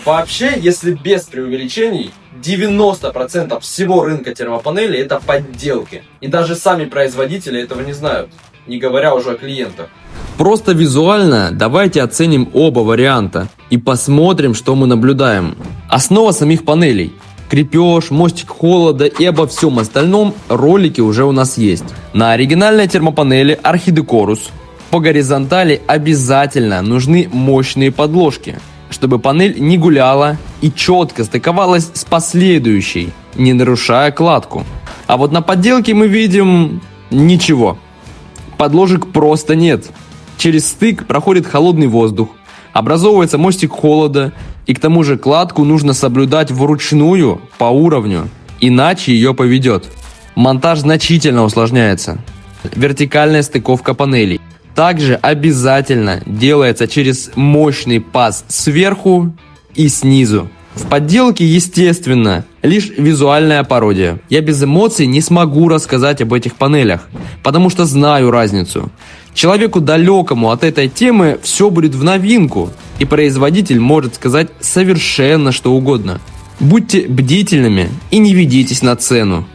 Вообще, если без преувеличений, 90% всего рынка термопанелей это подделки. И даже сами производители этого не знают, не говоря уже о клиентах. Просто визуально давайте оценим оба варианта и посмотрим, что мы наблюдаем. Основа самих панелей. Крепеж, мостик холода и обо всем остальном ролики уже у нас есть. На оригинальной термопанели Archidekорус по горизонтали обязательно нужны мощные подложки, чтобы панель не гуляла и четко стыковалась с последующей, не нарушая кладку. А вот на подделке мы видим ничего. Подложек просто нет. Через стык проходит холодный воздух, образовывается мостик холода, и к тому же кладку нужно соблюдать вручную по уровню, иначе ее поведет. Монтаж значительно усложняется. Вертикальная стыковка панелей также обязательно делается через мощный паз сверху и снизу. В подделке, естественно, лишь визуальная пародия. Я без эмоций не смогу рассказать об этих панелях, потому что знаю разницу. Человеку далекому от этой темы все будет в новинку, и производитель может сказать совершенно что угодно. Будьте бдительными и не ведитесь на цену.